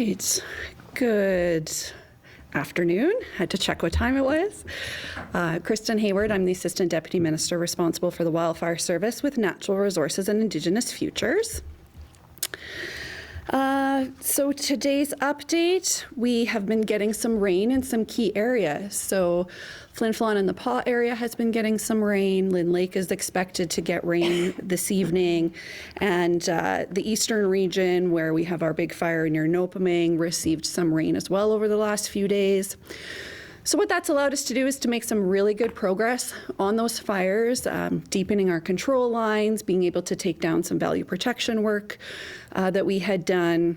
right. Good afternoon. Had to check what time it was. Kristin Hayward, I'm the Assistant Deputy Minister responsible for the Wildfire Service with Natural Resources and Indigenous Futures. So today's update, we have been getting some rain in some key areas. So Flin Flon and the Paw area has been getting some rain. Lyn Lake is expected to get rain this evening. And the eastern region, where we have our big fire near Nopaming, received some rain as well over the last few days. So what that's allowed us to do is to make some really good progress on those fires, deepening our control lines, being able to take down some value protection work that we had done,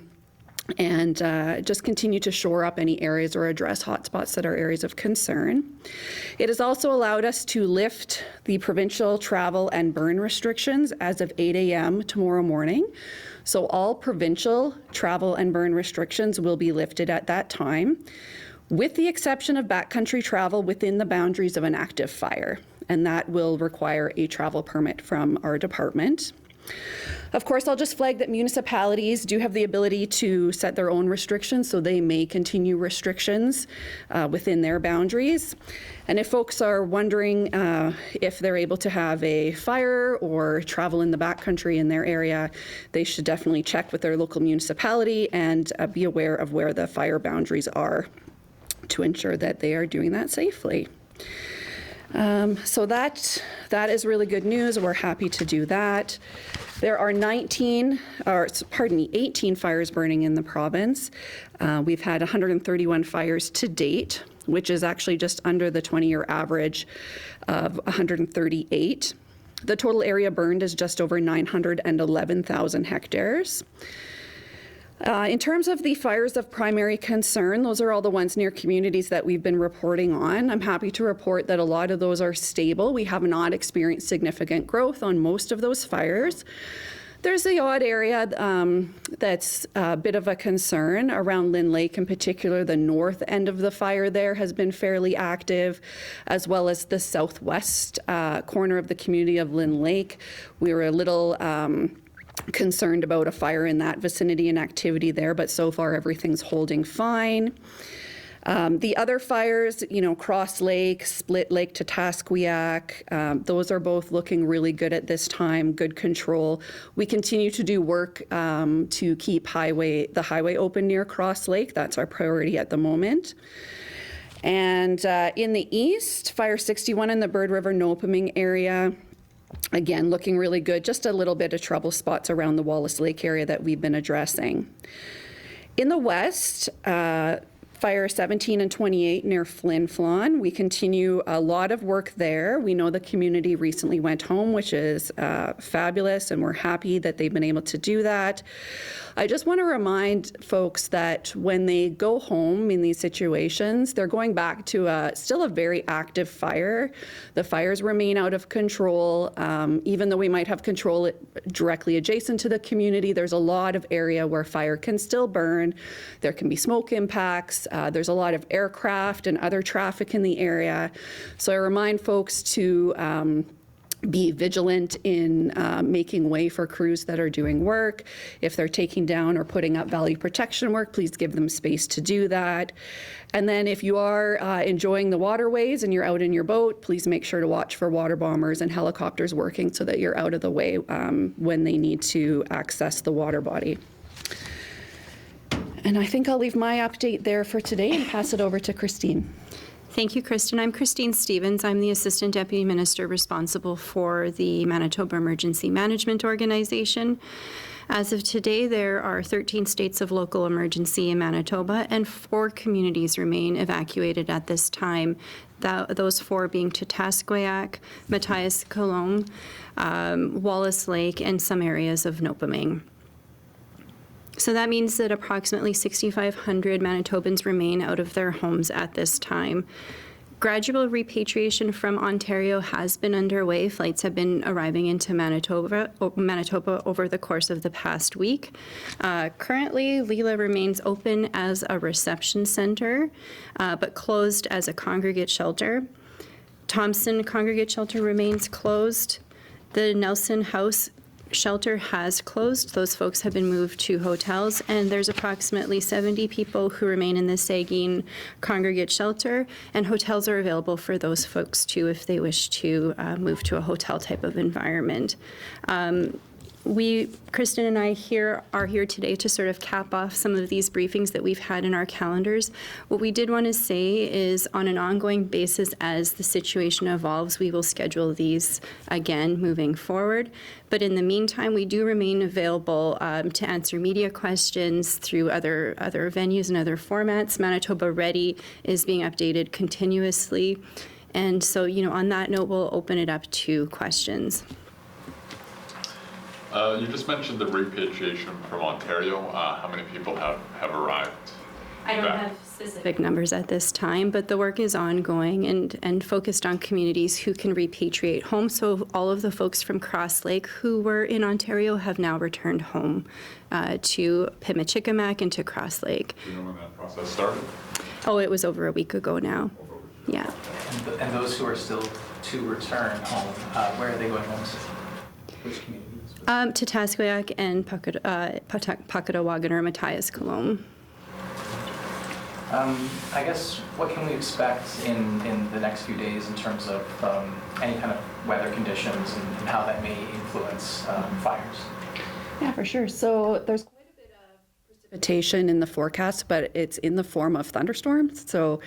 and just continue to shore up any areas or address hotspots that are areas of concern. It has also allowed us to lift the provincial travel and burn restrictions as of 8 a.m. tomorrow morning. So all provincial travel and burn restrictions will be lifted at that time, with the exception of backcountry travel within the boundaries of an active fire, and that will require a travel permit from our department. Of course, I'll just flag that municipalities do have the ability to set their own restrictions, so they may continue restrictions within their boundaries. And if folks are wondering if they're able to have a fire or travel in the backcountry in their area, they should definitely check with their local municipality and be aware of where the fire boundaries are to ensure that they are doing that safely. So that is really good news. We're happy to do that. There are 18 fires burning in the province. We've had 131 fires to date, which is actually just under the 20-year average of 138. The total area burned is just over 911,000 hectares. In terms of the fires of primary concern, those are all the ones near communities that we've been reporting on. I'm happy to report that a lot of those are stable. We have not experienced significant growth on most of those fires. There's the odd area that's a bit of a concern around Lyn Lake in particular. The north end of the fire there has been fairly active, as well as the southwest corner of the community of Lyn Lake. We were a little concerned about a fire in that vicinity and activity there, but so far everything's holding fine. The other fires, Cross Lake, Split Lake to Tasquiac, those are both looking really good at this time, good control. We continue to do work to keep the highway open near Cross Lake. That's our priority at the moment. And in the east, Fire 61 in the Bird River Nopaming area, again, looking really good. Just a little bit of trouble spots around the Wallace Lake area that we've been addressing. In the west, Fire 17 and 28 near Flin Flon, we continue a lot of work there. We know the community recently went home, which is fabulous, and we're happy that they've been able to do that. I just want to remind folks that when they go home in these situations, they're going back to still a very active fire. The fires remain out of control. Even though we might have control directly adjacent to the community, there's a lot of area where fire can still burn. There can be smoke impacts. There's a lot of aircraft and other traffic in the area. So I remind folks to be vigilant in making way for crews that are doing work. If they're taking down or putting up value protection work, please give them space to do that. And then if you are enjoying the waterways and you're out in your boat, please make sure to watch for water bombers and helicopters working so that you're out of the way when they need to access the water body. And I think I'll leave my update there for today and pass it over to Christine. Thank you, Kristen. I'm Christine Stevens. I'm the Assistant Deputy Minister responsible for the Manitoba Emergency Management Organization. As of today, there are 13 states of local emergency in Manitoba, and 4 communities remain evacuated at this time. Those 4 being Tasquiac, Matthias Colomb, Wallace Lake, and some areas of Nopaming. So that means that approximately 6,500 Manitobans remain out of their homes at this time. Gradual repatriation from Ontario has been underway. Flights have been arriving into Manitoba over the course of the past week. Currently, Lila remains open as a reception center, but closed as a congregate shelter. Thompson Congregate Shelter remains closed. The Nelson House shelter has closed. Those folks have been moved to hotels, and there's approximately 70 people who remain in the Saugeen Congregate Shelter, and hotels are available for those folks too if they wish to move to a hotel type of environment. Kristen and I are here today to sort of cap off some of these briefings that we've had in our calendars. What we did want to say is on an ongoing basis, as the situation evolves, we will schedule these again moving forward. But in the meantime, we do remain available to answer media questions through other venues and other formats. Manitoba Ready is being updated continuously. And so, on that note, we'll open it up to questions. You just mentioned the repatriation from Ontario. How many people have arrived? I don't have specific numbers at this time, but the work is ongoing and focused on communities who can repatriate home. So all of the folks from Cross Lake who were in Ontario have now returned home to Pimachikamak and to Cross Lake. Do you know when that process started? Oh, it was over a week ago now. Yeah. And those who are still to return home, where are they going home to? Which communities? To Taskwayak and Pakata Wagan or Matthias Colomb. I guess what can we expect in the next few days in terms of any kind of weather conditions and how that may influence fires? Yeah, for sure. So there's quite a bit of precipitation in the forecast, but it's in the form of thunderstorms. So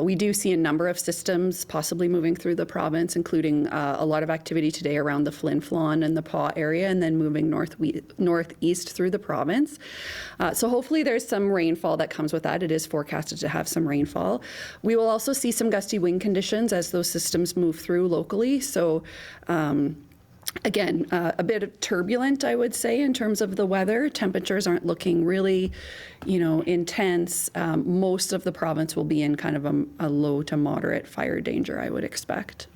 we do see a number of systems possibly moving through the province, including a lot of activity today around the Flin Flon and the Paw area, and then moving northeast through the province. So hopefully there's some rainfall that comes with that. It is forecasted to have some rainfall. We will also see some gusty wind conditions as those systems move through locally. So again, a bit of turbulent, I would say, in terms of the weather. Temperatures aren't looking really, intense. Most of the province will be in kind of a low to moderate fire danger, I would expect.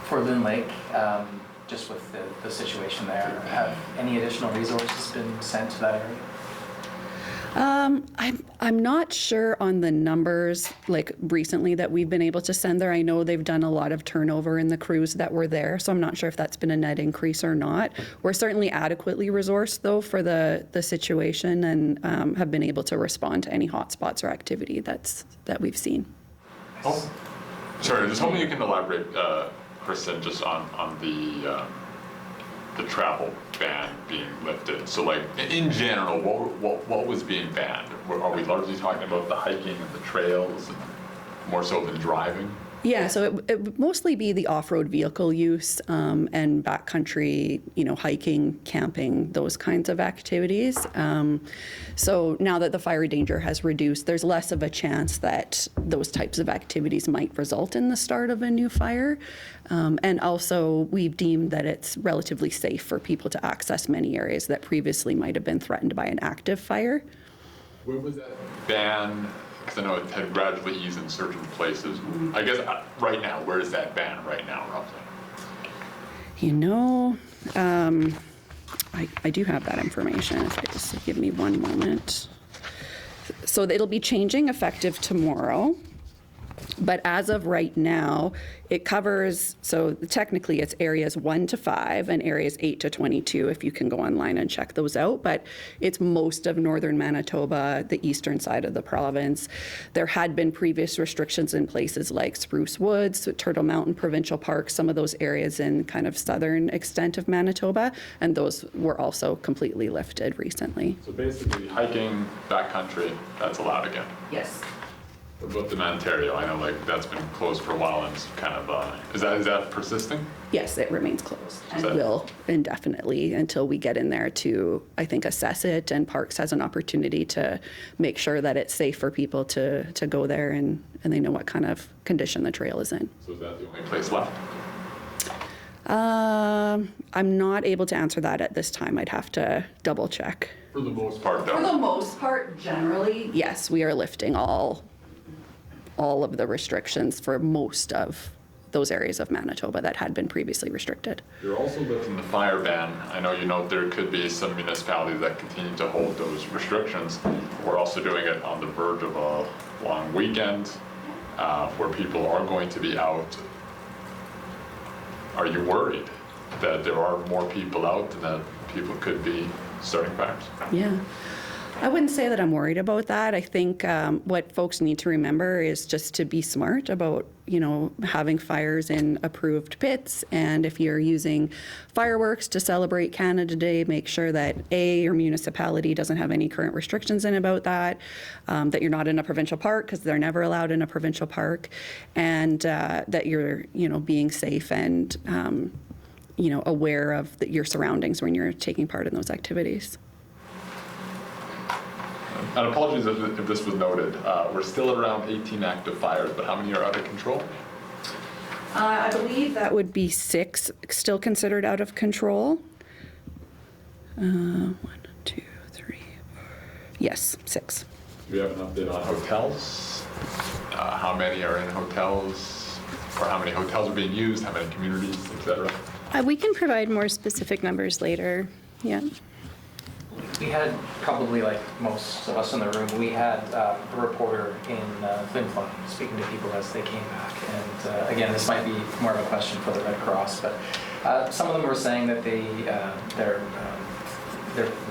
For Lyn Lake, just with the situation there, have any additional resources been sent to that area? I'm not sure on the numbers like recently that we've been able to send there. I know they've done a lot of turnover in the crews that were there, so I'm not sure if that's been a net increase or not. We're certainly adequately resourced though for the situation and have been able to respond to any hotspots or activity that we've seen. Oh, sorry, just hoping you can elaborate, Kristen, just on the travel ban being lifted. So like in general, what was being banned? Are we largely talking about the hiking and the trails and more so than driving? Yeah, so it would mostly be the off-road vehicle use and backcountry, hiking, camping, those kinds of activities. So now that the fire danger has reduced, there's less of a chance that those types of activities might result in the start of a new fire. And also, we've deemed that it's relatively safe for people to access many areas that previously might have been threatened by an active fire. Where was that ban? Because I know it had gradually eased in certain places. I guess right now, where is that ban right now, roughly? I do have that information. If I just give me one moment. So it'll be changing effective tomorrow. But as of right now, it covers, so technically it's areas 1 to 5 and areas 8 to 22, if you can go online and check those out. But it's most of northern Manitoba, the eastern side of the province. There had been previous restrictions in places like Spruce Woods, Turtle Mountain Provincial Park, some of those areas in kind of southern extent of Manitoba, and those were also completely lifted recently. So basically hiking, backcountry, that's allowed again. Yes. What about the Ontario? I know like that's been closed for a while and it's kind of, is that persisting? Yes, it remains closed and will indefinitely until we get in there to, I think, assess it, and Parks has an opportunity to make sure that it's safe for people to go there and they know what kind of condition the trail is in. So is that the only place left? I'm not able to answer that at this time. I'd have to double check. For the most part, though. For the most part, generally, yes, we are lifting all of the restrictions for most of those areas of Manitoba that had been previously restricted. You're also lifting the fire ban. I know there could be some municipalities that continue to hold those restrictions. We're also doing it on the verge of a long weekend where people are going to be out. Are you worried that there are more people out and that people could be starting fires? Yeah. I wouldn't say that I'm worried about that. I think what folks need to remember is just to be smart about, having fires in approved pits. And if you're using fireworks to celebrate Canada Day, make sure that your municipality doesn't have any current restrictions in about that, that you're not in a provincial park because they're never allowed in a provincial park, and that you're, being safe and, aware of your surroundings when you're taking part in those activities. And apologies if this was noted, we're still at around 18 active fires, but how many are out of control? I believe that would be 6 still considered out of control. 1, 2, 3, 4. Yes, 6. Do we have an update on hotels? How many are in hotels? Or how many hotels are being used? How many communities, etc.? We can provide more specific numbers later. Yeah. We had, probably like most of us in the room, we had a reporter in Flin Flon speaking to people as they came back. And again, this might be more of a question for the Red Cross, but some of them were saying that their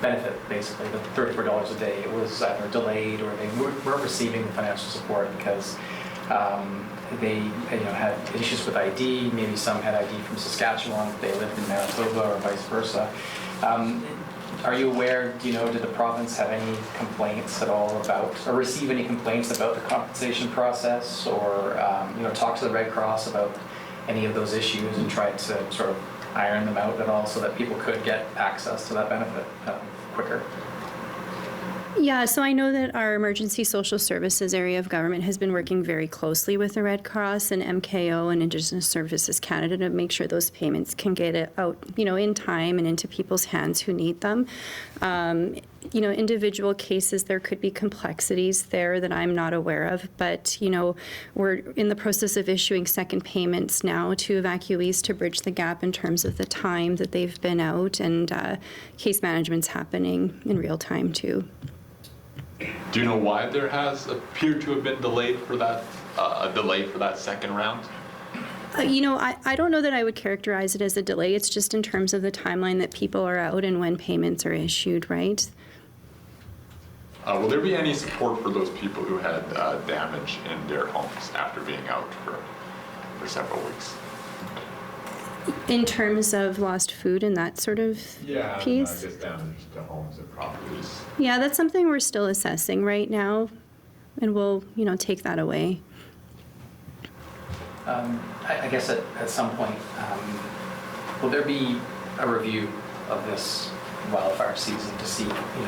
benefit, basically, the $34 a day, was either delayed or they weren't receiving the financial support because they had issues with ID. Maybe some had ID from Saskatchewan, they lived in Manitoba, or vice versa. Are you aware, did the province have any complaints at all about, or receive any complaints about the compensation process, or, talk to the Red Cross about any of those issues and try to sort of iron them out at all so that people could get access to that benefit quicker? Yeah, so I know that our Emergency Social Services area of government has been working very closely with the Red Cross and MKO and Indigenous Services Canada to make sure those payments can get out, in time and into people's hands who need them. Individual cases, there could be complexities there that I'm not aware of, but, we're in the process of issuing second payments now to evacuees to bridge the gap in terms of the time that they've been out, and case management's happening in real time too. Do you know why there has appeared to have been delayed for that, a delay for that second round? I don't know that I would characterize it as a delay. It's just in terms of the timeline that people are out and when payments are issued, right? Will there be any support for those people who had damage in their homes after being out for several weeks? In terms of lost food and that sort of piece? I guess damage to homes and properties. Yeah, that's something we're still assessing right now, and we'll, take that away. I guess at some point, will there be a review of this wildfire season to see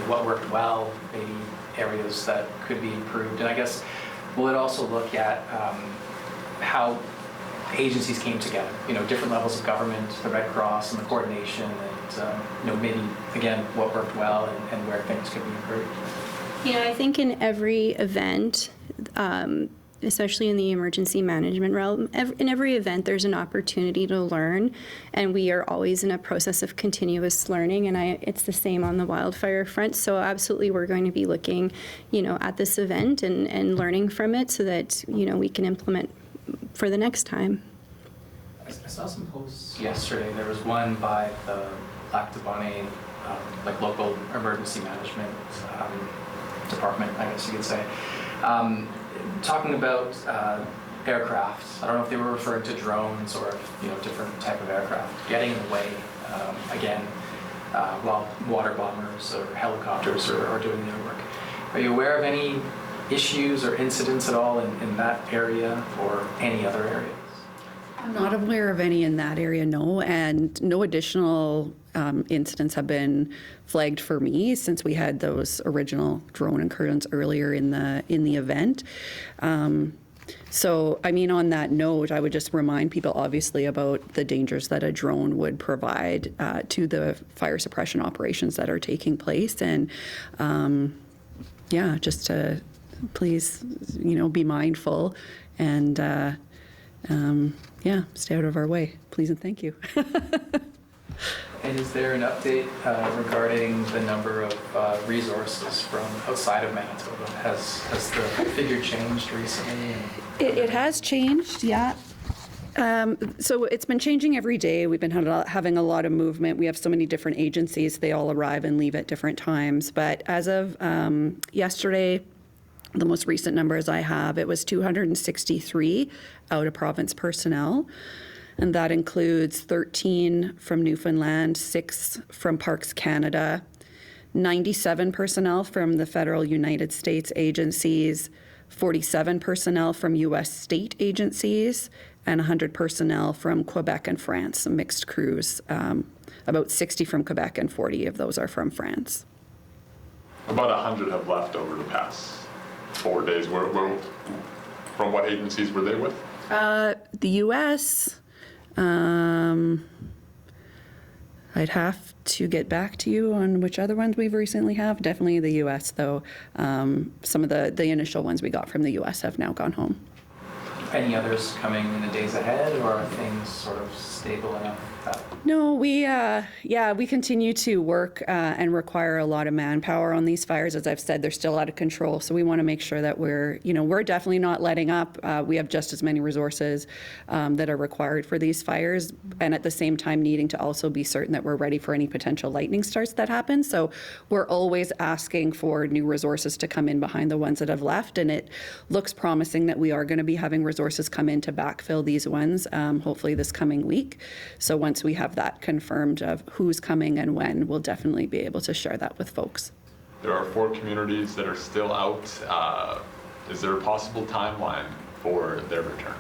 what worked well, maybe areas that could be improved? And I guess, will it also look at how agencies came together, different levels of government, the Red Cross and the coordination, and maybe, again, what worked well and where things could be improved? I think in every event, especially in the emergency management realm, in every event there's an opportunity to learn, and we are always in a process of continuous learning, and it's the same on the wildfire front. So absolutely we're going to be looking, at this event and learning from it so that, we can implement for the next time. I saw some posts yesterday. There was one by the Lac du Bonnet, local emergency management department, I guess you could say, talking about aircraft. I don't know if they were referring to drones or different type of aircraft getting in the way again while water bombers or helicopters are doing their work. Are you aware of any issues or incidents at all in that area or any other areas? I'm not aware of any in that area, no, and no additional incidents have been flagged for me since we had those original drone incursions earlier in the event. So, on that note, I would just remind people obviously about the dangers that a drone would provide to the fire suppression operations that are taking place, and just to please, be mindful and stay out of our way, please and thank you. And is there an update regarding the number of resources from outside of Manitoba? Has the figure changed recently? It has changed, yeah. So it's been changing every day. We've been having a lot of movement. We have so many different agencies. They all arrive and leave at different times. But as of yesterday, the most recent numbers I have, it was 263 out-of-province personnel. And that includes 13 from Newfoundland, 6 from Parks Canada, 97 personnel from the federal United States agencies, 47 personnel from U.S. state agencies, and 100 personnel from Quebec and France, mixed crews. About 60 from Quebec and 40 of those are from France. About 100 have left over the past 4 days. From what agencies were they with? The U.S., I'd have to get back to you on which other ones we've recently have. Definitely the U.S., though. Some of the initial ones we got from the U.S. have now gone home. Any others coming in the days ahead, or are things sort of stable enough that? No, we continue to work and require a lot of manpower on these fires. As I've said, they're still out of control, so we want to make sure that we're definitely not letting up. We have just as many resources that are required for these fires, and at the same time needing to also be certain that we're ready for any potential lightning starts that happen. So we're always asking for new resources to come in behind the ones that have left, and it looks promising that we are going to be having resources come in to backfill these ones, hopefully this coming week. So once we have that confirmed of who's coming and when, we'll definitely be able to share that with folks. There are 4 communities that are still out. Is there a possible timeline for their return?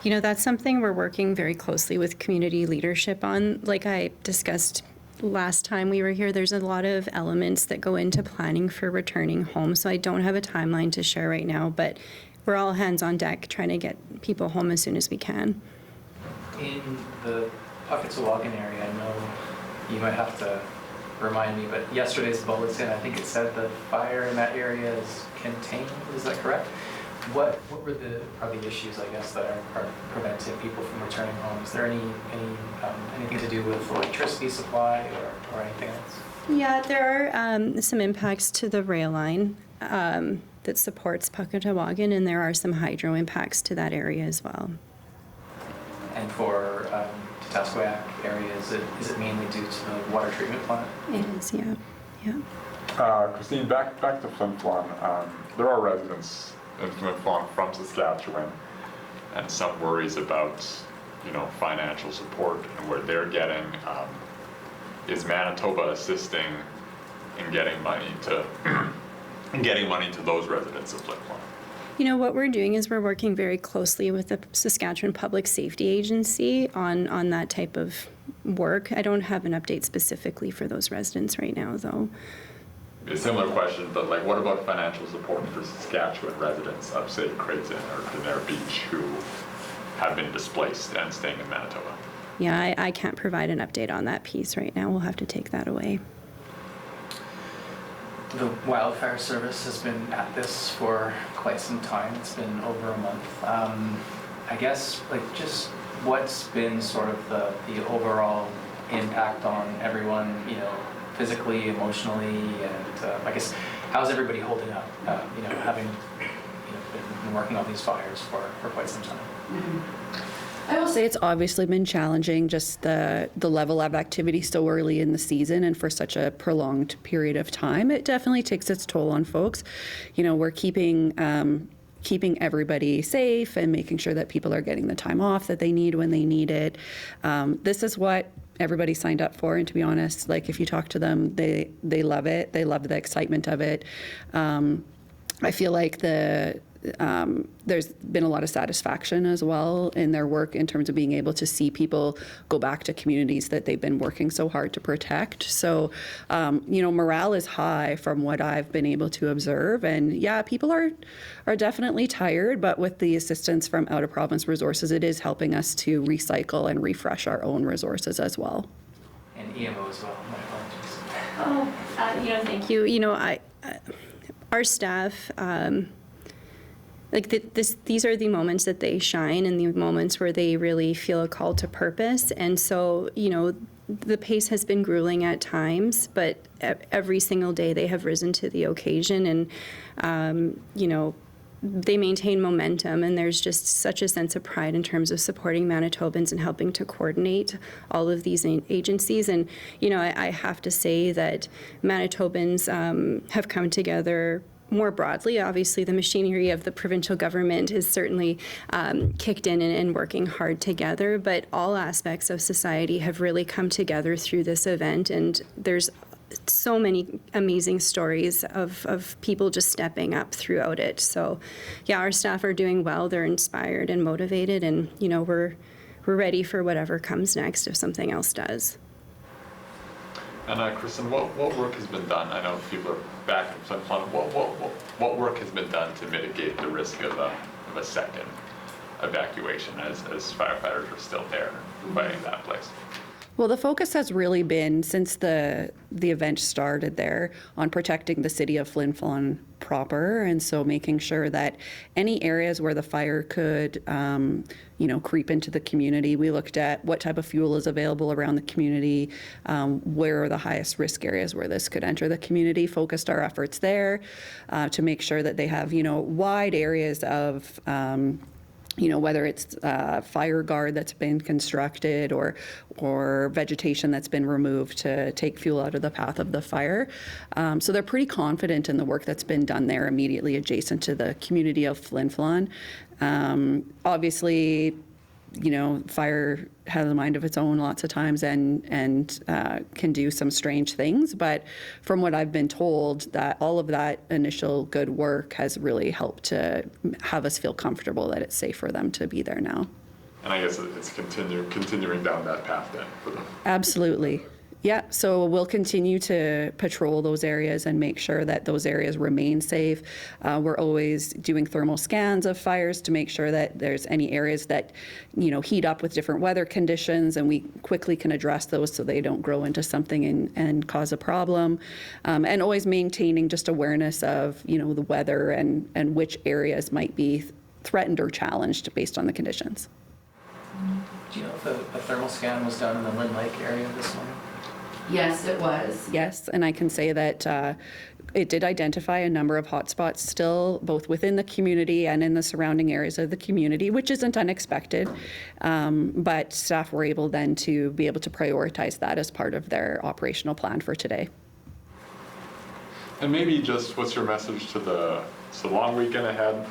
That's something we're working very closely with community leadership on. Like I discussed last time we were here, there's a lot of elements that go into planning for returning home. So I don't have a timeline to share right now, but we're all hands on deck trying to get people home as soon as we can. In the pockets of Wagan area, I know you might have to remind me, but yesterday's bulletin, I think it said the fire in that area is contained. Is that correct? What are the issues, I guess, that are preventing people from returning home? Is there anything to do with electricity supply or anything else? Yeah, there are some impacts to the rail line that supports Puckatawagan, and there are some hydro impacts to that area as well. And for Tatasquayak area, is it mainly due to the water treatment plant? It is, yeah. Christine, back to Flin Flon. There are residents in Flin Flon from Saskatchewan, and some worries about financial support and where they're getting. Is Manitoba assisting in getting money to those residents of Flin Flon? What we're doing is we're working very closely with the Saskatchewan Public Safety Agency on that type of work. I don't have an update specifically for those residents right now, though. A similar question, but what about financial support for Saskatchewan residents of, say, Kraton or Kenare Beach who have been displaced and staying in Manitoba? Yeah, I can't provide an update on that piece right now. We'll have to take that away. The Wildfire Service has been at this for quite some time. It's been over a month. I guess, just what's been sort of the overall impact on everyone, physically, emotionally, and I guess, how's everybody holding up, having been working on these fires for quite some time? Mm-hmm. I will say it's obviously been challenging, just the level of activity so early in the season and for such a prolonged period of time. It definitely takes its toll on folks. We're keeping everybody safe and making sure that people are getting the time off that they need when they need it. This is what everybody signed up for, and to be honest, if you talk to them, they love it. They love the excitement of it. I feel like there's been a lot of satisfaction as well in their work in terms of being able to see people go back to communities that they've been working so hard to protect. So, morale is high from what I've been able to observe. And yeah, people are definitely tired, but with the assistance from out-of-province resources, it is helping us to recycle and refresh our own resources as well. And EMO as well, my apologies. Thank you. Our staff, these are the moments that they shine and the moments where they really feel a call to purpose. And so, the pace has been grueling at times, but every single day they have risen to the occasion. And, they maintain momentum, and there's just such a sense of pride in terms of supporting Manitobans and helping to coordinate all of these agencies. And, you know, I have to say that Manitobans have come together more broadly. Obviously, the machinery of the provincial government is certainly kicked in and working hard together, but all aspects of society have really come together through this event, and there's so many amazing stories of people just stepping up throughout it. So yeah, our staff are doing well. They're inspired and motivated, and you know, we're ready for whatever comes next if something else does. And Kristen, what work has been done? I know people are back in Flin Flon. What work has been done to mitigate the risk of a second evacuation as firefighters are still there fighting that place? Well, the focus has really been, since the event started there, on protecting the city of Flin Flon proper, and so making sure that any areas where the fire could, creep into the community, we looked at what type of fuel is available around the community, where are the highest risk areas where this could enter the community, focused our efforts there to make sure that they have, wide areas of whether it's fire guard that's been constructed or vegetation that's been removed to take fuel out of the path of the fire. So they're pretty confident in the work that's been done there immediately adjacent to the community of Flin Flon. Obviously, fire has a mind of its own lots of times and can do some strange things. But from what I've been told, that all of that initial good work has really helped to have us feel comfortable that it's safe for them to be there now. And I guess it's continuing down that path then for them. Absolutely. Yeah, so we'll continue to patrol those areas and make sure that those areas remain safe. We're always doing thermal scans of fires to make sure that there's any areas that, heat up with different weather conditions, and we quickly can address those so they don't grow into something and cause a problem. And always maintaining just awareness of, the weather and which areas might be threatened or challenged based on the conditions. Do you know if a thermal scan was done in the Lyn Lake area this morning? Yes, it was. Yes, and I can say that it did identify a number of hotspots still, both within the community and in the surrounding areas of the community, which isn't unexpected. But staff were able then to be able to prioritize that as part of their operational plan for today. And maybe just what's your message to the long weekend ahead?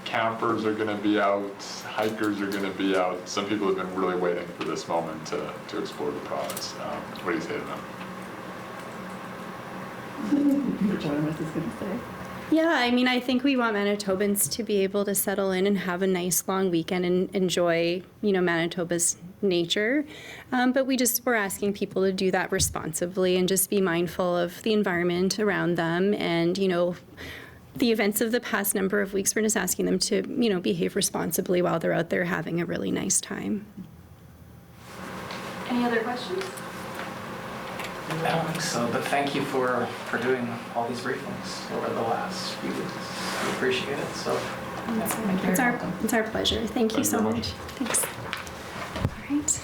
Campers are going to be out, hikers are going to be out. Some people have been really waiting for this moment to explore the province. What do you say to them? Yeah, I mean, I think we want Manitobans to be able to settle in and have a nice long weekend and enjoy, Manitoba's nature. But we're asking people to do that responsibly and just be mindful of the environment around them and, the events of the past number of weeks. We're just asking them to, behave responsibly while they're out there having a really nice time. Any other questions? I don't think so, but thank you for doing all these briefings over the last few weeks. We appreciate it. So It's our pleasure. Thank you so much. Thanks. All right.